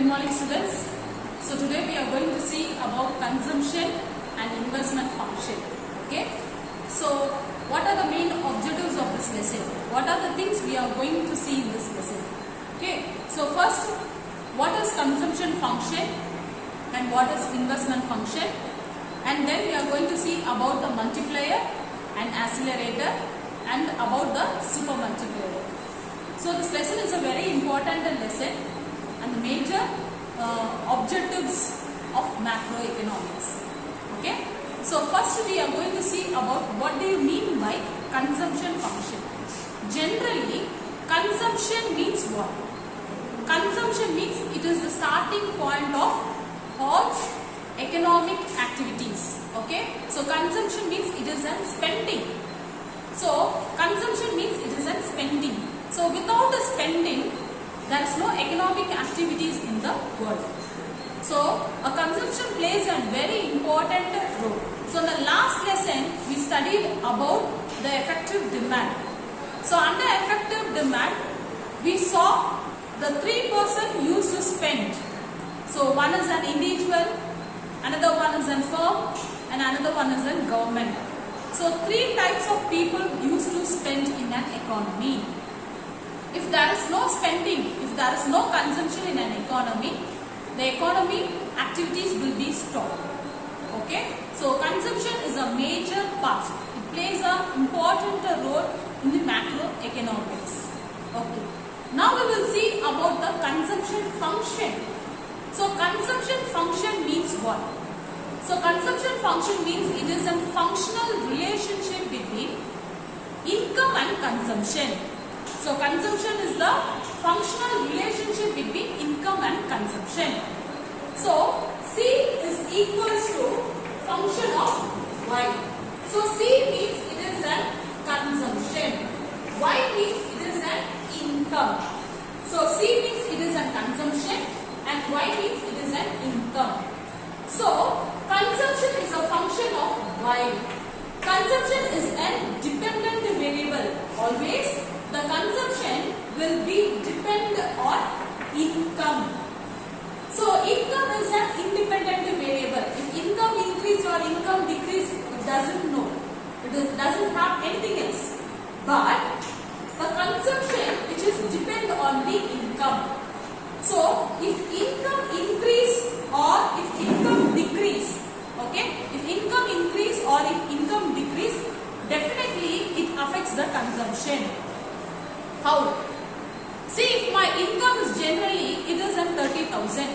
good morning students. So today we are going to see about consumption and investment function. Okay. So what are the main objectives of this lesson? What are the things we are going to see in this lesson? Okay. So first, what is consumption function and what is investment function? And then we are going to see about the multiplier and accelerator and about the super multiplier. So this lesson is a very important lesson and the major objectives of macroeconomics. Okay. So first we are going to see about what do you mean by consumption function. Generally, consumption means what? Consumption means it is the starting point of all economic activities. Okay. So consumption means it is a spending. So consumption means it is a spending. So without the spending, there is no economic activities in the world. So a consumption plays a very important role. So in the last lesson, we studied about the effective demand. So under effective demand, we saw the three persons used to spend. So one is an individual, another one is a firm, and another one is a government. So three types of people used to spend in an economy. If there is no spending, if there is no consumption in an economy, the economy activities will be stopped. Okay. So consumption is a major part. It plays an important role in the macroeconomics. Okay. Now we will see about the consumption function. So consumption function means what? So consumption function means it is a functional relationship between income and consumption. So consumption is the functional relationship between income and consumption. So C is equals to function of Y. So C means it is a consumption. Y means it is an income. So C means it is a consumption and Y means it is an income. So consumption is a function of Y. Consumption is a dependent variable. Always the consumption will be depend on income. So income is an independent variable. If income increase or income decrease, it doesn't know. It doesn't have anything else. But the consumption which is depend on the income. So if income increase or if income decrease, okay, if income increase or if income decrease, definitely it affects the consumption. How? See, if my income is generally, it is at 30,000.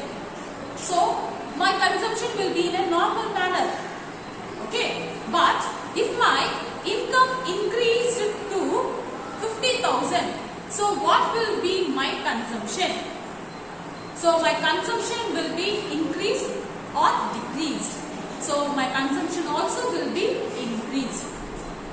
So, my consumption will be in a normal manner. Okay. But, if my income increased to 50,000, so what will be my consumption? So, my consumption will be increased or decreased. So, my consumption also will be increased.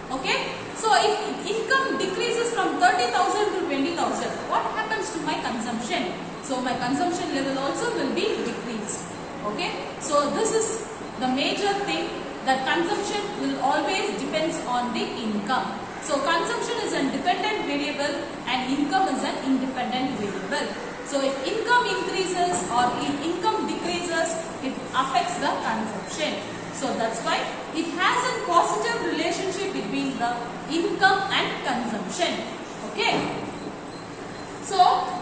Okay. So, if income decreases from 30,000 to 20,000, what happens to my consumption? So, my consumption level also will be decreased. Okay. So, this is the major thing that consumption will always depends on the income. So, consumption is a dependent variable and income is an independent variable. So, if income increases or if income decreases, it affects the consumption. So that's why it has a positive relationship between the income and consumption. Okay. So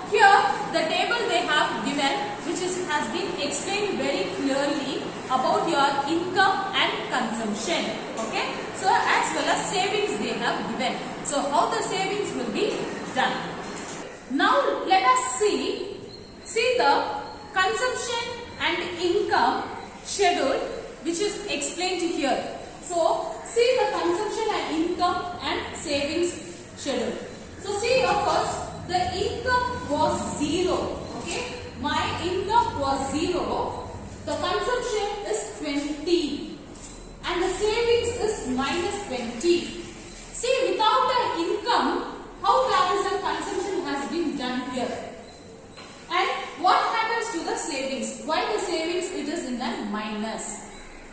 here the table they have given, which has been explained very clearly about your income and consumption. Okay. So as well as savings they have given. So how the savings will be done. Now let us see the consumption and income schedule, which is explained here. So, see the consumption and income and savings schedule. So, see here first, the income was 0. Okay, my income was 0. The consumption is 20. And the savings is minus 20. See, without the income, how there is a consumption has been done here. And what happens to the savings? Why the savings it is in the minus?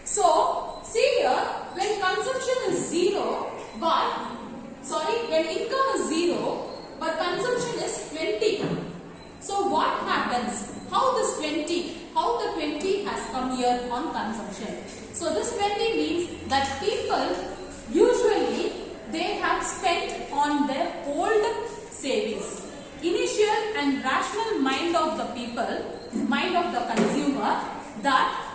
So, see here, when consumption is 0, when income is 0, but consumption is 20. So, what happens? how this 20, how the 20 has come here on consumption. So this 20 means that people usually they have spent on their old savings. Initial and rational mind of the people, mind of the consumer, that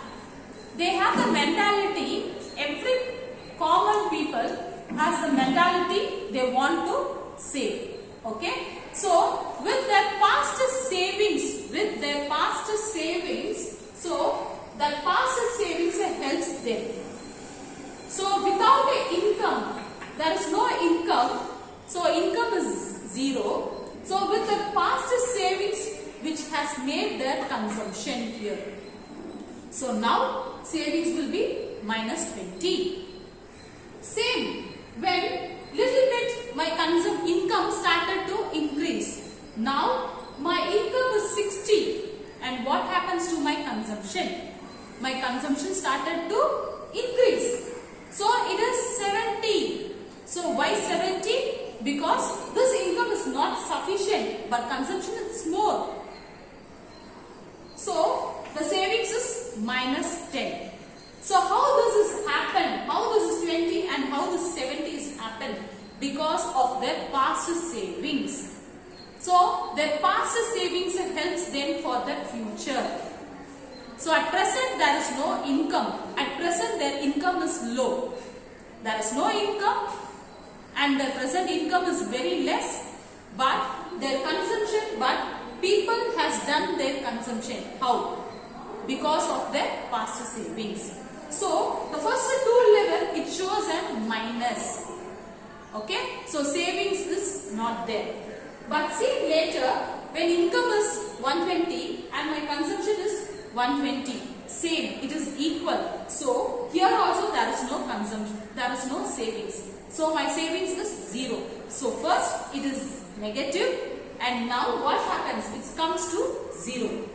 they have the mentality, every common people has the mentality they want to save. Okay, so with their past savings, so that past savings helps them. So without a income, there is no income, so income is zero. So with the past savings which has made their consumption here. So now savings will be minus 20. Same, when little bit my income started to increase. Now my income is 60 and what happens to my consumption? My consumption started to increase. So it is 70. So why 70? Because this income is not sufficient but consumption is more. So the savings is minus 10. So how does this happen? How does this 20 and how this 70 is happen? Because of their past savings. So their past savings helps them for the future. So at present there is no income. At present their income is low. There is no income and their present income is very less, but their consumption, but people has done their consumption. How? Because of their past savings. So the first two level it shows a minus. Okay, so savings is not there. But see later when income is 120 and my consumption is 120, same, it is equal. So here also there is no consumption, there is no savings. So my savings is 0. So first it is negative and now what happens? It comes to 0.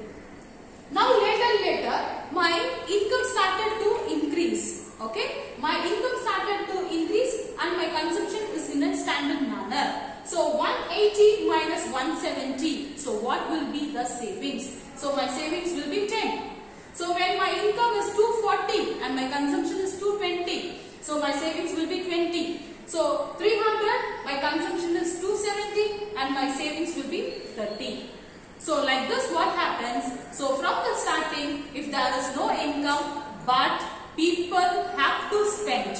Now later my income started to increase. Okay, my income started to increase and my consumption is in a standard manner. So 180 minus 170. So what will be the savings? So my savings will be 10. So when my income is 240 and my consumption is 220. So my savings will be 20. So 300, my consumption is 270 and my savings will be 30. So like this what happens? So from the starting, if there is no income but people have to spend.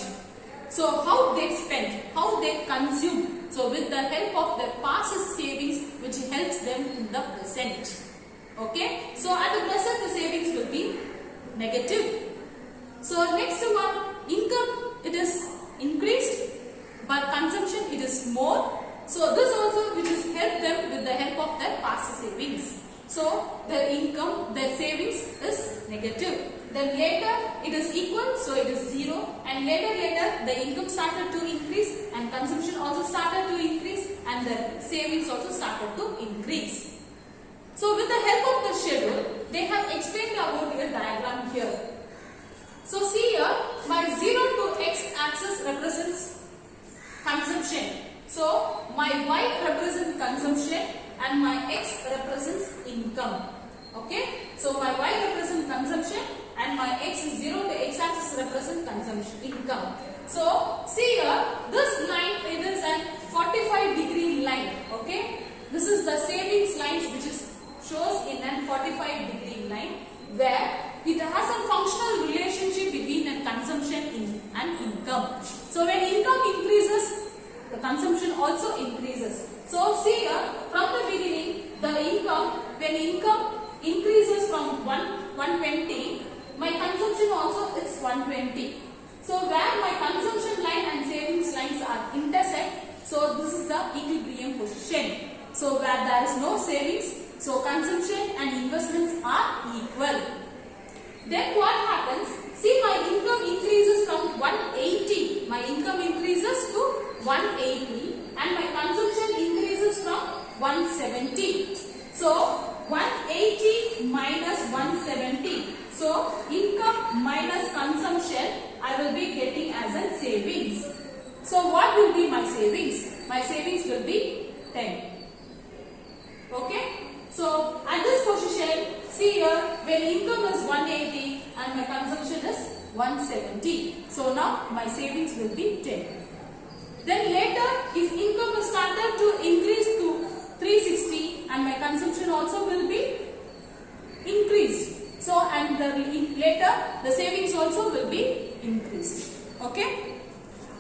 So how they spend, how they consume. So with the help of their past savings which helps them in the present. Okay. So at the present the savings will be negative. So next one, income it is increased but consumption it is more. So this also which is help them with the help of their past savings. So their income, their savings is negative. Then later it is equal, so it is 0, and later the income started to increase and consumption also started to increase and the savings also started to increase. So with the help of the schedule, they have explained about the diagram here. So see here, my 0 to x axis represents consumption. So my y represents consumption and my x represents income. Okay. So my y represents consumption and my x is 0 to x axis represents consumption, income. So see here, this line it is a 45-degree line. Okay. This is the savings lines which is shows in a 45-degree line where it has a functional relationship between a consumption and income. So when income increases, the consumption also increases. So see here, from the beginning, the income, when income increases from 120, my consumption also is 120. So where my consumption line and savings lines are intersect, so this is the equilibrium position. So where there is no savings, so consumption and investments are equal. Then what happens? See, my income increases from 180. My income increases to 180 and my consumption increases from 170. So 180 minus 170. So income minus consumption I will be getting as a savings. So what will be my savings? My savings will be 10. Okay. So at this position see here, when income is 180 and my consumption is 170. So now my savings will be 10. Then later, if income is started to increase to 360 and my consumption also will be increased. So and later the savings also will be increased. Okay.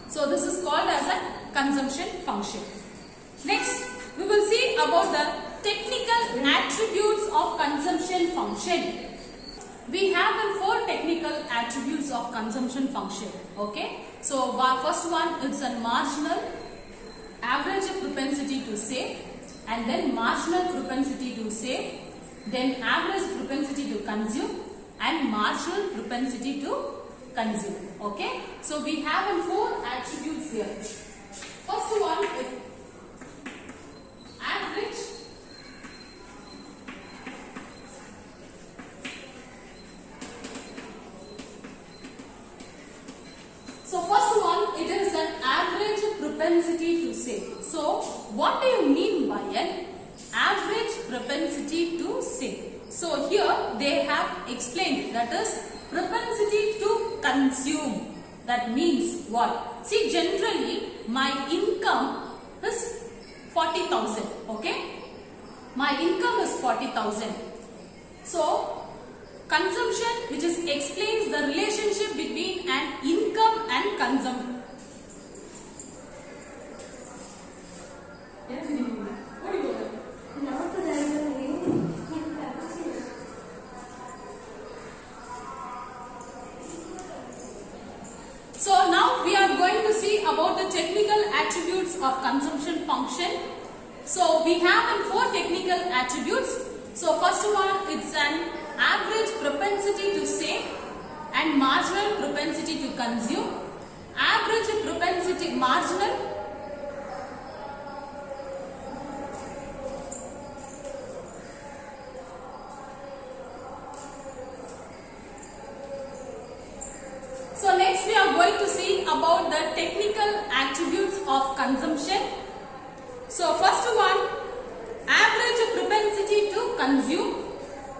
So this is called as a consumption function. Next, we will see about the technical attributes of consumption function. We have 4 technical attributes of consumption function. Okay. So first one is a marginal, average propensity to save, and then marginal propensity to save, then average propensity to consume, and marginal propensity to consume. Okay. So we have 4 attributes here. First one is average So first one, it is an average propensity to save. So what do you mean by an average propensity to save? So here they have explained, that is propensity to consume. That means what? See, generally my income is 40,000. Okay? My income is 40,000. So consumption, which is explains the relationship between an income and consumption. Yes, what do you do? So now we are going to see about the technical attributes of consumption function. So we have 4 technical attributes. So first one, it's an average propensity to save and marginal propensity to consume. Average propensity, marginal So next we are going to see about the technical attributes of consumption. So first one, average propensity to consume.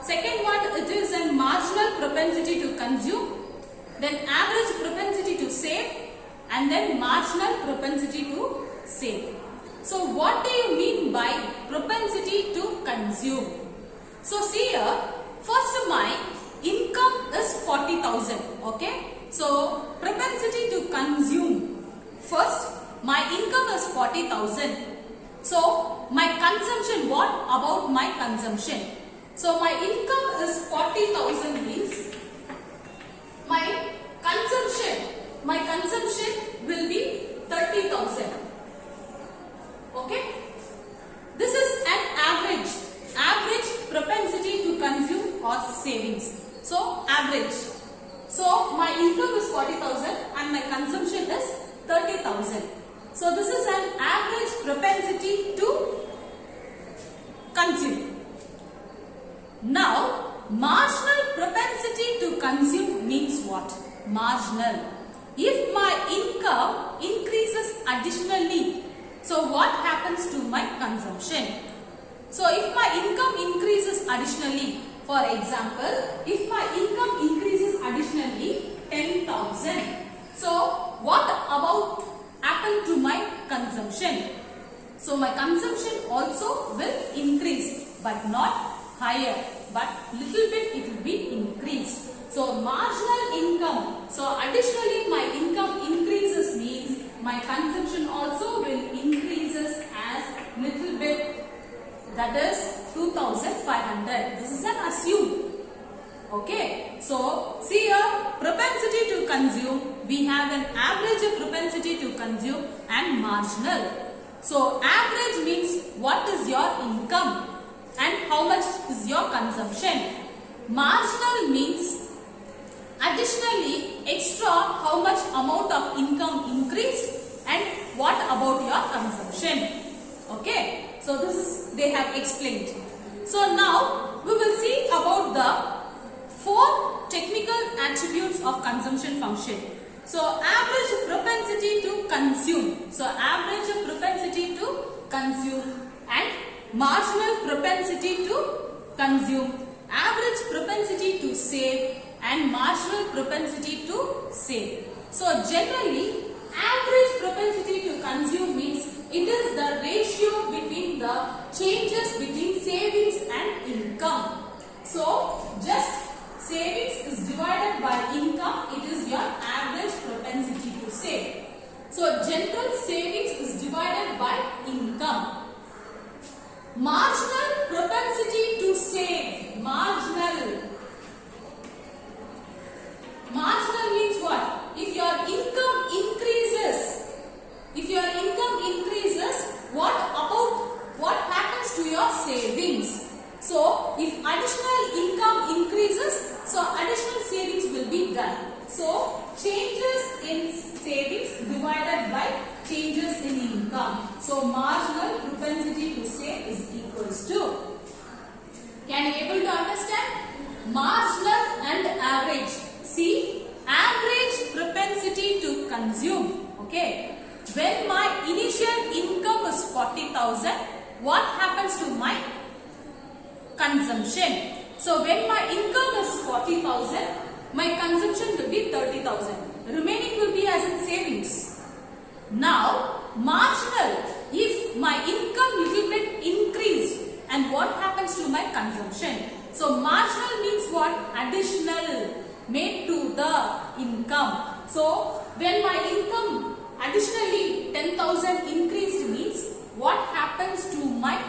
Second one, it is a marginal propensity to consume. Then average propensity to save, and then marginal propensity to save. So what do you mean by propensity to consume? So see here, first my income is 40,000. Okay. So propensity to consume. First, my income is 40,000. So my consumption, what about my consumption? So my income is 40,000 means my consumption will be 30,000. Okay. This is an average propensity to consume or savings. So average. So my income is 40,000 and my consumption is 30,000. So this is an average propensity to consume. Now marginal propensity to consume means what? Marginal. If my income increases additionally, so what happens to my consumption? So if my income increases additionally, for example, if my income increases additionally 10,000, so what about happen to my consumption? So my consumption also will increase, but not higher, but little bit it will be increased. So marginal income, so additionally my income increases means my consumption also will increases as little bit, that is 2,500. This is an assume. Okay. So see here, propensity to consume, we have an average propensity to consume and marginal. So average means what is your income and how much is your consumption. Marginal means additionally extra how much amount of income increased and what about your consumption. Okay. So this is, they have explained. So now we will see about the 4 technical attributes of consumption function. So average propensity to consume. So average propensity to consume and marginal propensity to consume average propensity to save and marginal propensity to save. So generally, average propensity to consume means it is the ratio between the changes between savings and income. So just savings is divided by income, it is your average propensity to save. So general savings is divided by income. Marginal propensity to save. Marginal means what? If your income increases, what happens to your savings? So if additional income increases, so additional savings will be done. So changes in savings divided by changes in income. So marginal propensity to save is equals to. Can you able to understand? Marginal and average. See, average propensity to consume. Okay. When my initial income is 40,000, what happens to my consumption? So when my income is 40,000, my consumption will be 30,000. Remaining will be as in savings. Now, marginal, if my income little bit increased, and what happens to my consumption? So marginal means what? Additional made to the income. So when my income additionally 10,000 increased means what happens to my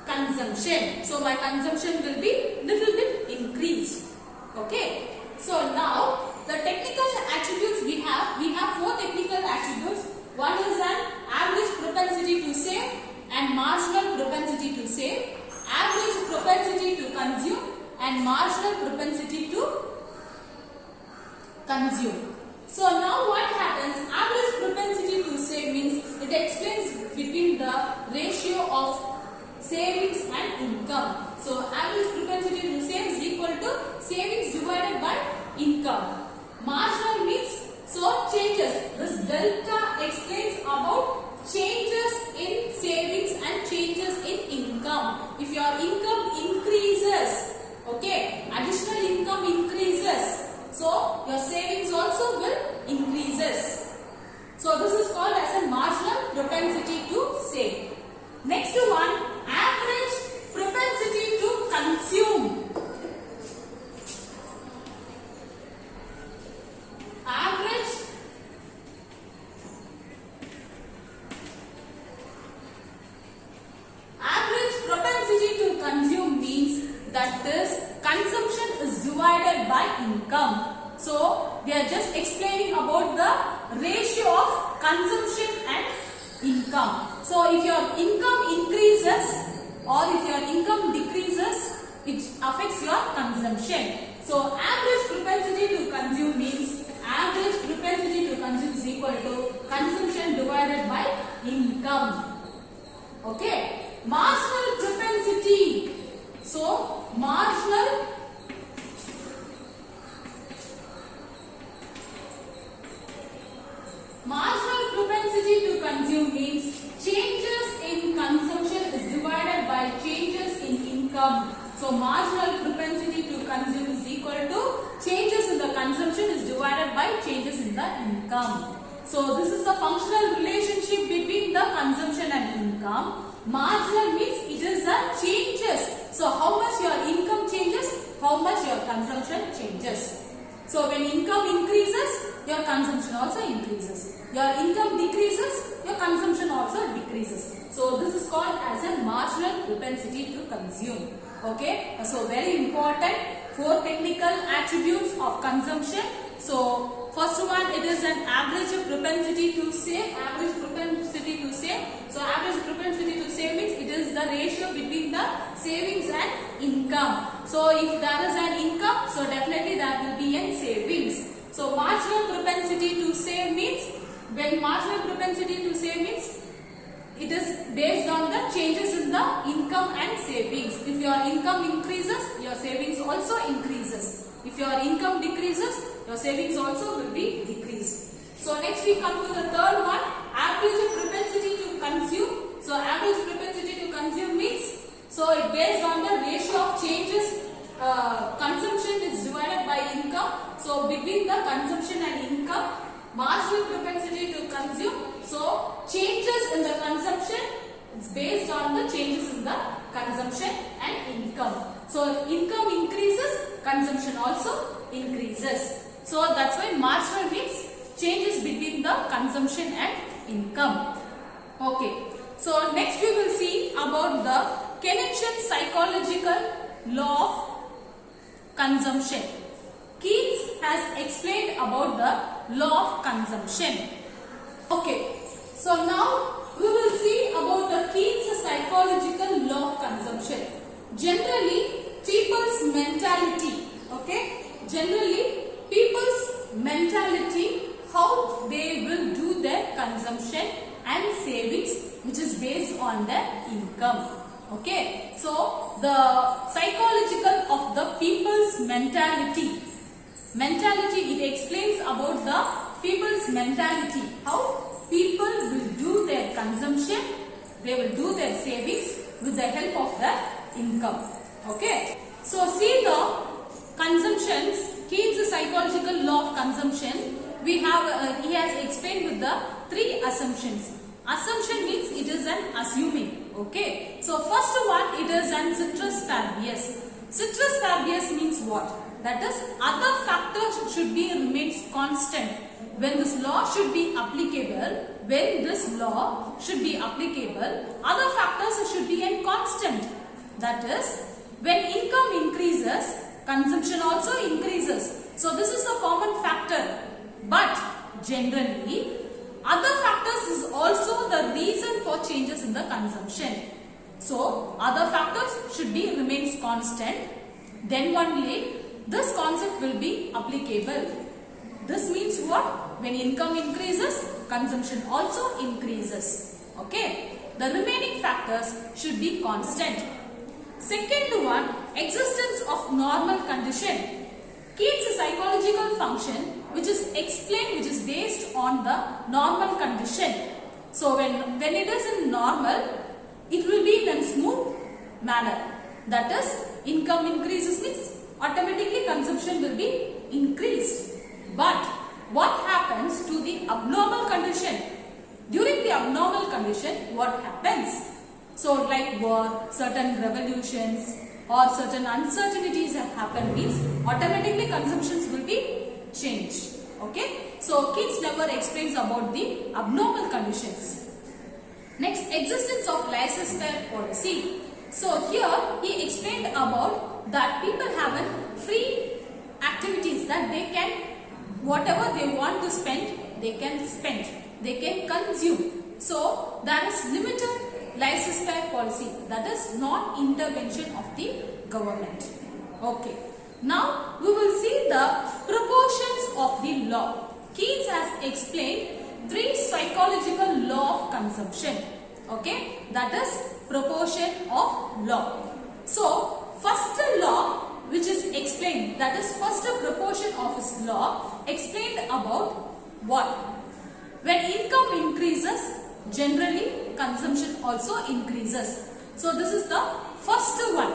consumption? So my consumption will be little bit increased. Okay. So now the technical attributes we have four technical attributes. One is an average propensity to save and marginal propensity to save, average propensity to consume and marginal propensity to consume. So now what happens? Average propensity to save means it explains between the ratio of savings and income. So average propensity to save is equal to savings divided by income. Marginal means so changes. This delta explains about changes in savings and changes in income. If your income increases, okay, additional income increases, so your savings also will increases. So this is called as a marginal propensity to save. Next one, average propensity to consume. Average propensity to consume means that this consumption is divided by income. So we are just explaining about the ratio of consumption and income. So if your income increases or if your income decreases, it affects your consumption. So average propensity to consume means average propensity to consume is equal to consumption divided by income. Okay. Marginal propensity. So marginal propensity to consume means changes in consumption is divided by changes in income. So marginal propensity to consume is equal to changes in the consumption is divided by changes in the income. So this is the functional relationship between the consumption and income. Marginal means it is the changes. So how much your income changes, how much your consumption changes. So when income increases, your consumption also increases. Your income decreases, your consumption also decreases. So this is called as a marginal propensity to consume. Okay. So very important, four technical attributes of consumption. So first one, it is an average propensity to save. Average propensity to save. So average propensity to save means it is the ratio between the savings and income. So if there is an income, so definitely there will be a savings. So marginal propensity to save means, when marginal propensity to save means it is based on the changes in the income and savings. If your income increases, your savings also increases. If your income decreases, your savings also will be decreased. So next we come to the third one, average propensity to consume. So average propensity to consume means, So it based on the ratio of changes. Consumption is divided by income. So between the consumption and income, marginal propensity to consume. So changes in the consumption is based on the changes in the consumption and income. So if income increases, consumption also increases. So that's why marginal means changes between the consumption and income. Okay. So next we will see about the Keynesian psychological law of consumption. Keynes has explained about the law of consumption. Okay. So now we will see about the Keynes psychological law of consumption. Generally, people's mentality. Okay. Generally, people's mentality, how they will do their consumption and savings, which is based on their income. Okay, so the psychological of the people's mentality. It explains about the people's mentality, how people will do their consumption, they will do their savings with the help of their income. Okay, so see the consumptions. Keynes' psychological law of consumption. We have he has explained with the 3 assumptions. Assumption means it is an assuming. Okay. So first one, it is an ceteris paribus. Ceteris paribus means what? That is, other factors should be remains constant. When this law should be applicable, other factors should be a constant. That is, when income increases, consumption also increases. So this is a common factor. But generally, other factors is also the reason for changes in the consumption. So other factors should be remains constant. Then only this concept will be applicable. This means what? When income increases, consumption also increases. Okay. The remaining factors should be constant. Second one, existence of normal condition. Keynes' psychological function, which is explained, which is based on the normal condition. So when it is in normal, it will be in a smooth manner. That is, income increases means automatically consumption will be increased. But what happens to the abnormal condition? During the abnormal condition, what happens? So like war, certain revolutions or certain uncertainties have happened means automatically consumptions will be changed. Okay. So Keynes never explains about the abnormal conditions. Next, existence of laissez-faire policy. So here he explained about that people have a free activities, that they can, whatever they want to spend, they can spend, they can consume. So there is limited laissez-faire policy, that is non-intervention of the government. Okay. Now we will see the proportions of the law. Keynes has explained 3 psychological law of consumption. Okay, that is proportion of law. So first law which is explained, that is first proportion of his law explained about what? When income increases, generally consumption also increases. So this is the first one,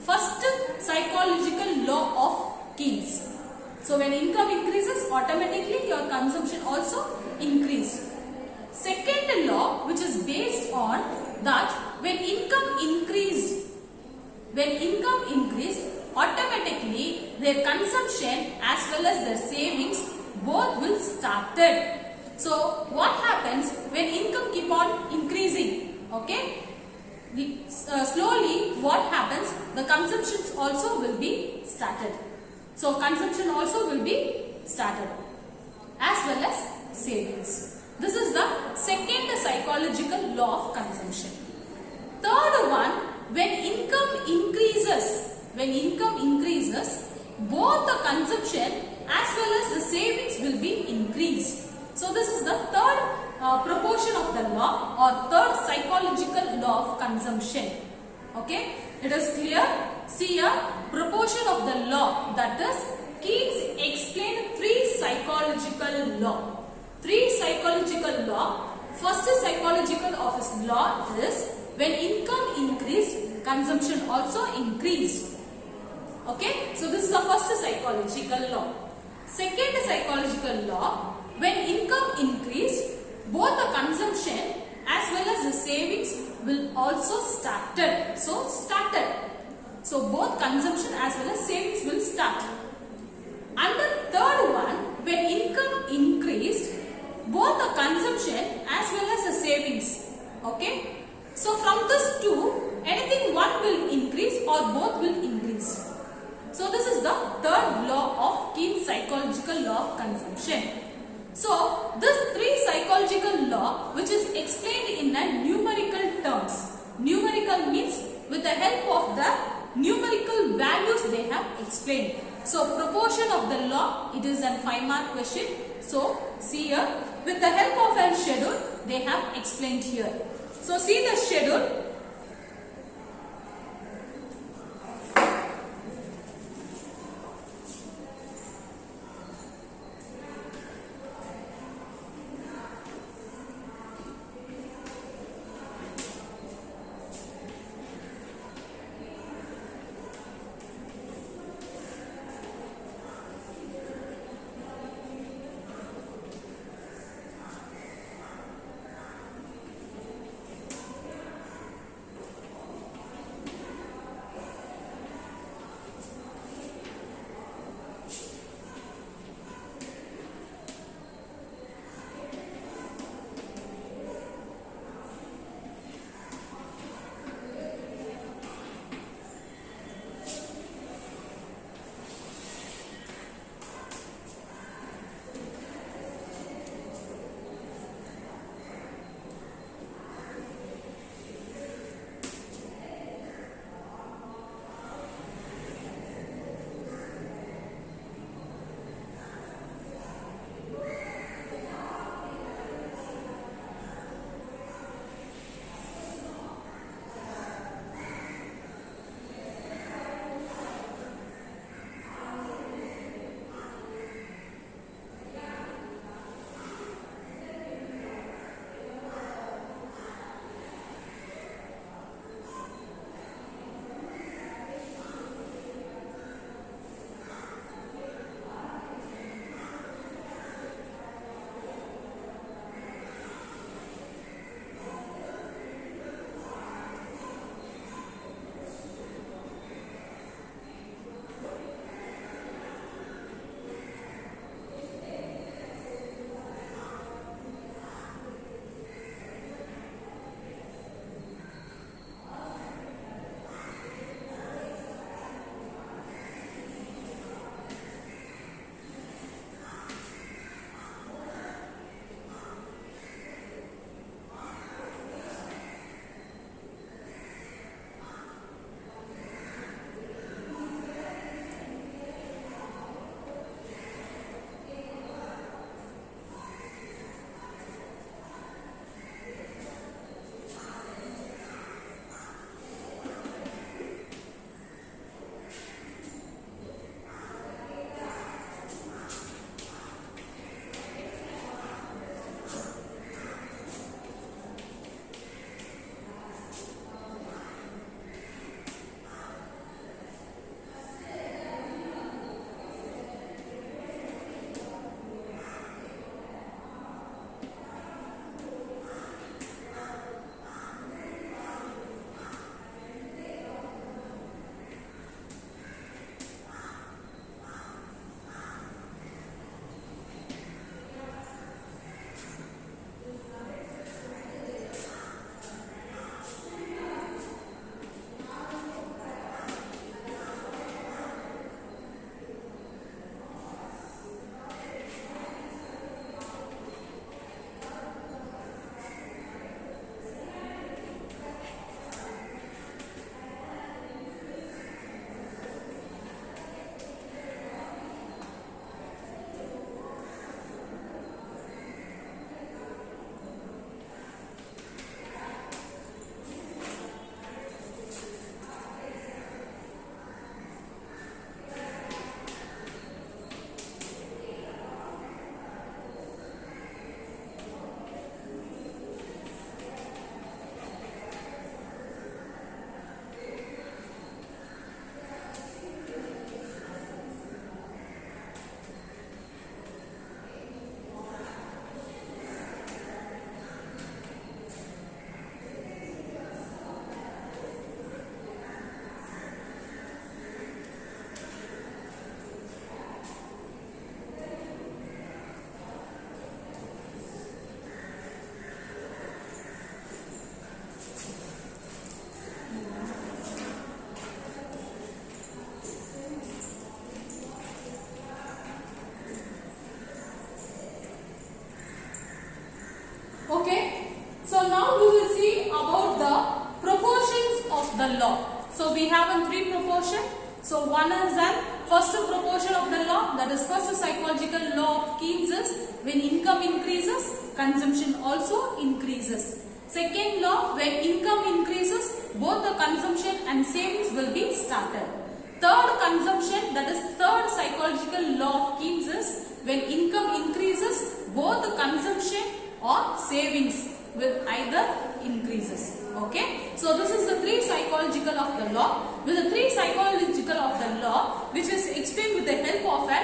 first psychological law of Keynes. So when income increases, automatically your consumption also increases. Second law, which is based on that when income increased, automatically their consumption as well as their savings both will started. So what happens when income keep on increasing? Okay, slowly what happens? The consumptions also will be started. So consumption also will be started as well as savings. This is the second psychological law of consumption. Third one, when income increases, both the consumption as well as the savings will be increased. So this is the third proportion of the law or third psychological law of consumption. Okay, it is clear. See a proportion of the law, that is Keynes explained 3 psychological law. 3 psychological law. First psychological of his law is when income increased, consumption also increased. Okay, so this is the first psychological law. Second psychological law, when income increased, both the consumption as well as the savings will also started. So both consumption as well as savings will start. And the third one, when income increased, both the consumption as well as the savings. Okay. So from this two, anything one will increase or both will increase. So this is the third law of Keynes' psychological law of consumption. So this three psychological law which is explained in a numerical terms. Numerical means with the help of the numerical values they have explained. So proportion of the law, it is a 5-mark question. So see here, with the help of a schedule they have explained here. So see the schedule. So we have in three proportion. So one is an first proportion of the law, that is first psychological law of Keynes is when income increases, consumption also increases. Second law, when income increases, both the consumption and savings will be started. Third consumption, that is third psychological law of Keynes is when income increases, both the consumption or savings will either increases. Okay, so this is the three psychological of the law. With the three psychological of the law, which is explained with the help of a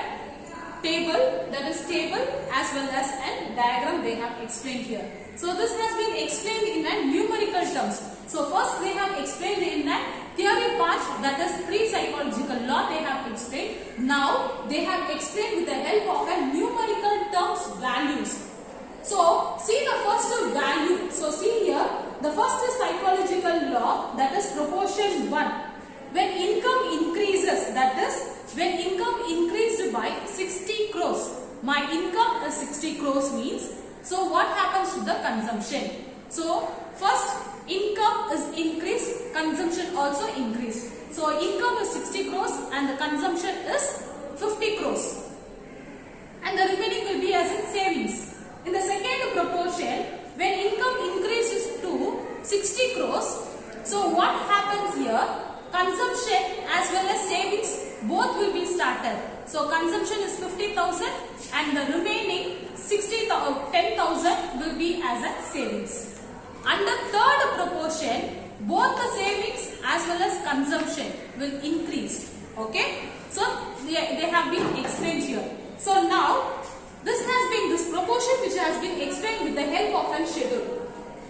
table, that is table as well as a diagram they have explained here. So this has been explained in a numerical terms. So first they have explained in a theory part, that is three psychological law they have explained. Now they have explained with the help of a numerical terms values. So see the first value. So see here the first psychological law, that is proportion 1. When income increases, that is when income increased by 60 crores. My income is 60 crores means, so what happens to the consumption? So first income is increased, consumption also increased. So income is 60 crores and the consumption is 50 crores. And the remaining will be as in savings. In the second proportion, when income increases to 60 crores, so what happens here? Consumption as well as savings both will be started. So consumption is 50,000 and the remaining 10,000 will be as a savings. Under third proportion, both the savings as well as consumption will increase. Okay, so they have been explained here. So now this has been this proportion which has been explained with the help of a schedule.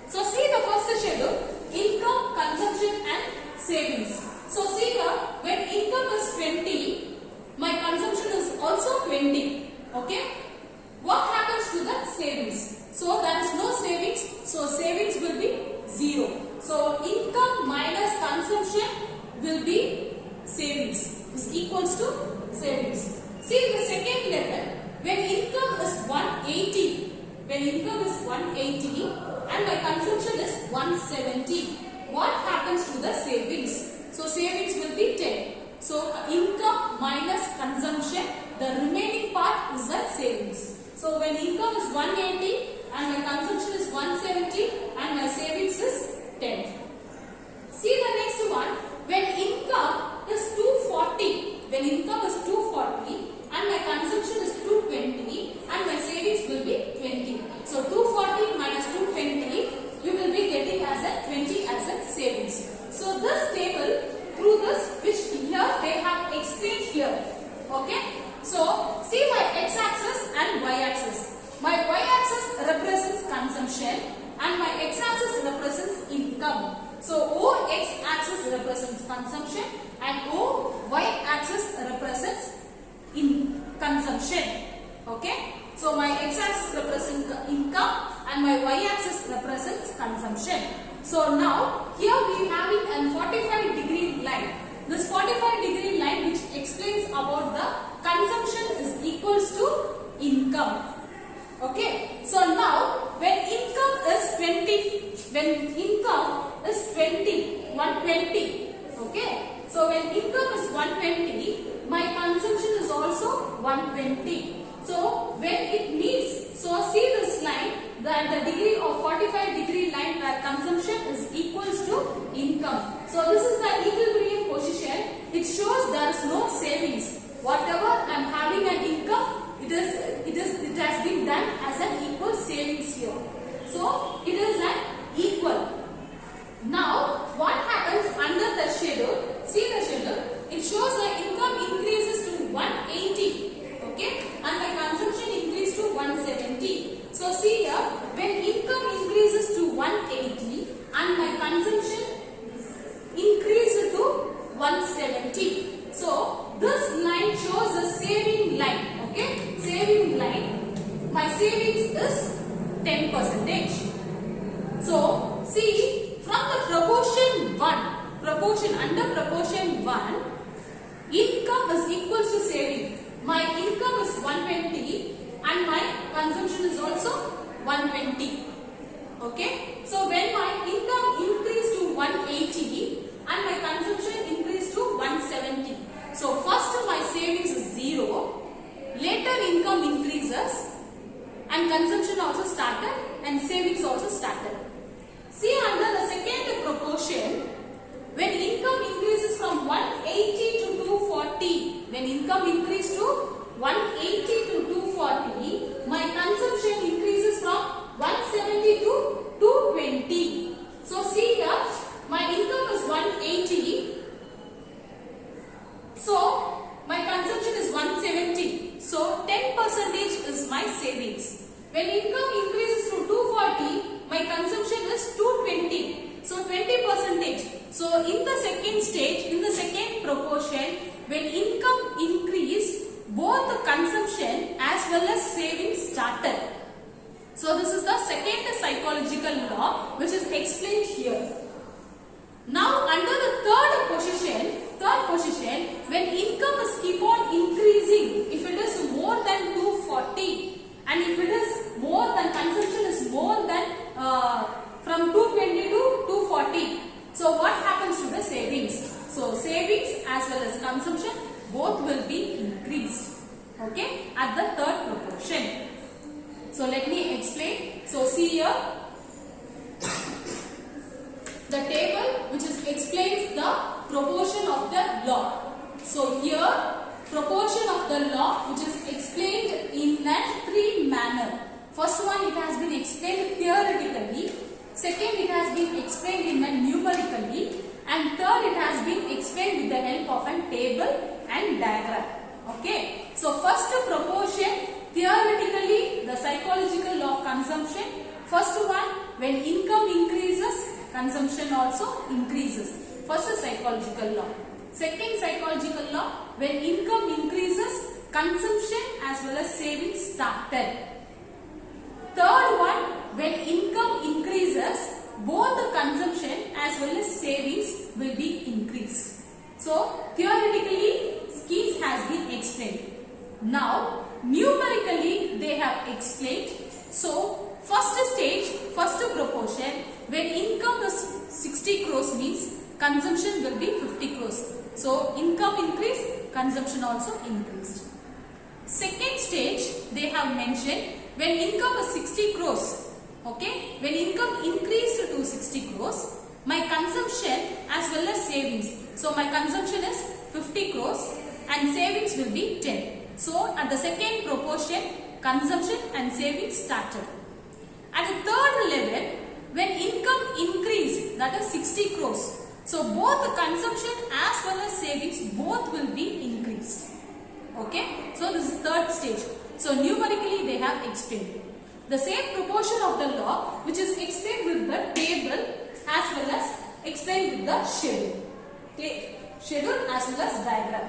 So see the first schedule, income, consumption and savings. So see here, when income is 20, my consumption is also 20. Okay, what happens to the savings? So there is no savings, so savings will be 0. So income minus consumption will be savings, is equals to savings. See the second letter. When income is 180, and my consumption is 170, what happens to the savings? So savings will be 10. So income minus consumption, the remaining part is the savings. So when income is 180 and my consumption is 170 and my savings is 10. See the next one, when income is 240, and my consumption is 220 and my savings will be 20. So 240 minus 220, we will be getting as a 20 as a savings. So this table, through this which here they have explained here. Okay. So see my x-axis and y-axis. My y-axis represents consumption and my x-axis represents income. So O x-axis represents consumption and O y-axis represents in consumption. Okay, so my x-axis represents income and my y-axis represents consumption. So now here we have it a 45-degree line. This 45-degree line which explains about the consumption is equals to income. Okay, so now when income is 120, okay, so when income is 120, my consumption is also 120. So when it meets, so see this line, the degree of 45-degree line where consumption is equals to income. So this is the equilibrium position. It shows there is no savings. Whatever I am having an income, it has been done as an equal savings here. So it is an equal. Now what happens under the schedule? See the schedule. It shows the income increases to 180, okay, and my consumption increased to 170. So see here, when income increases to 180 and my consumption increases to 170. So this line shows the saving line, okay, saving line. My savings is 10%. So see, from the proportion 1, under proportion 1, income is equals to saving. My income is 120 and my consumption is also 120. Okay. So when my income increased to 180 and my consumption increased to 170. So first my savings is 0, later income increases and consumption also started and savings also started. See under the second proportion, when income increases from 180 to 240, when income increased to 180 to 240, my consumption increases from 170 to 220. So see here, my income is 180. So my consumption is 170. So 10% is my savings. When income increases to 240, my consumption is 220. So 20%. So in the second stage, in the second proportion, when income increased, both the consumption as well as savings started. So this is the second psychological law which is explained here. Now under the third position, when income is keep on increasing, if it is more than 240 and if it is more than consumption is more than from 220 to 240, so what happens to the savings? So savings as well as consumption both will be increased, okay, at the third proportion. So let me explain. So see here the table which is explains the proportion of the law. So here proportion of the law which is explained in a three manner. First one, it has been explained theoretically. Second, it has been explained in a numerically. And third, it has been explained with the help of a table and diagram. Okay. So first proportion, theoretically the psychological law of consumption. First one, when income increases, consumption also increases. First psychological law. Second psychological law, when income increases, consumption as well as savings started. Third one, when income increases, both the consumption as well as savings will be increased. So theoretically schemes has been explained. Now numerically they have explained. So first stage, first proportion, when income is 60 crores means consumption will be 50 crores. So income increased, consumption also increased. Second stage they have mentioned, when income is 60 crores, okay, when income increased to 60 crores, my consumption as well as savings. So my consumption is 50 crores and savings will be 10. So at the second proportion, consumption and savings started. At the third level, when income increased, that is 60 crores. So both the consumption as well as savings both will be increased. Okay. So this is third stage. So numerically they have explained. The same proportion of the law which is explained with the table as well as explained with the schedule. Schedule as well as diagram.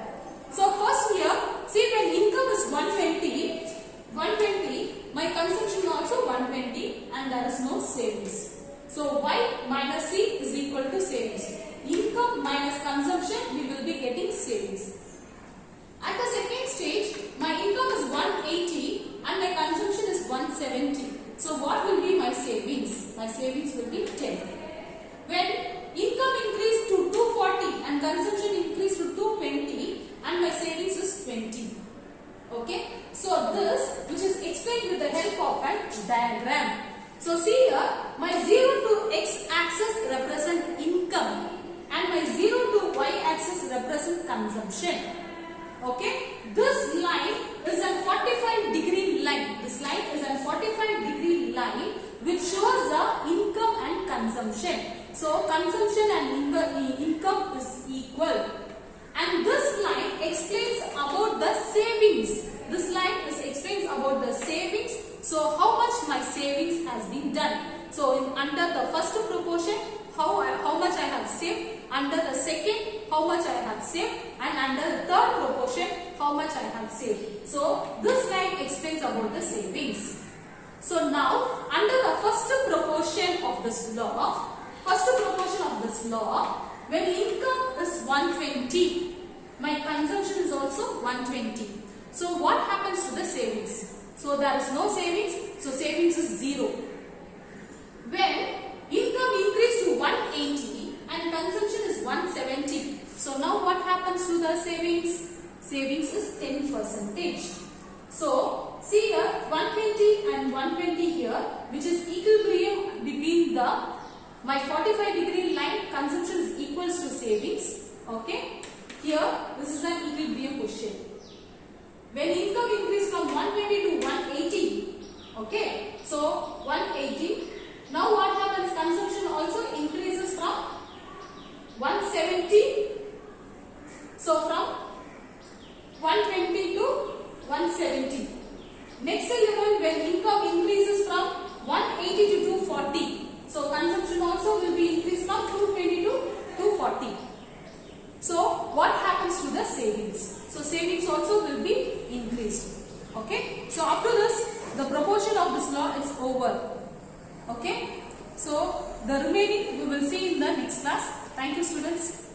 So first here, see when income is 120, my consumption also 120 and there is no savings. So Y minus C is equal to savings. Income minus consumption, we will be getting savings. At the second stage, my income is 180 and my consumption is 170. So what will be my savings? My savings will be 10. When income increased to 240 and consumption increased to 220 and my savings is 20. Okay. So this which is explained with the help of a diagram. So see here, my 0 to x axis represent income and my 0 to y axis represent consumption. Okay. This line is a 45-degree line. This line is a 45-degree line which shows the income and consumption. So consumption and income is equal. And this line explains about the savings. This line explains about the savings. So how much my savings has been done. So under the first proportion, how much I have saved. Under the second, how much I have saved. And under the third proportion, how much I have saved. So this line explains about the savings. So now under the first proportion of this law, when income is 120, my consumption is also 120. So what happens to the savings? So there is no savings, so savings is 0. When income increased to 180 and consumption is 170, 170. So now what happens to the savings? Savings is 10%. So see here 120 and 120 here, which is equilibrium between my 45 degree line. Consumption is equals to savings. Okay. Here this is an equilibrium question. When income increase from 120 to 180, okay, so 180. Now what happens? Consumption also increases from 170. So from 120 to 170. Next element, when income increases from 180 to 240. So consumption also will be increased from 220 to 240. So what happens to the savings? So savings also will be increased. Okay. So up to this, the proportion of this law is over. Okay. So the remaining we will see in the next class. Thank you, students.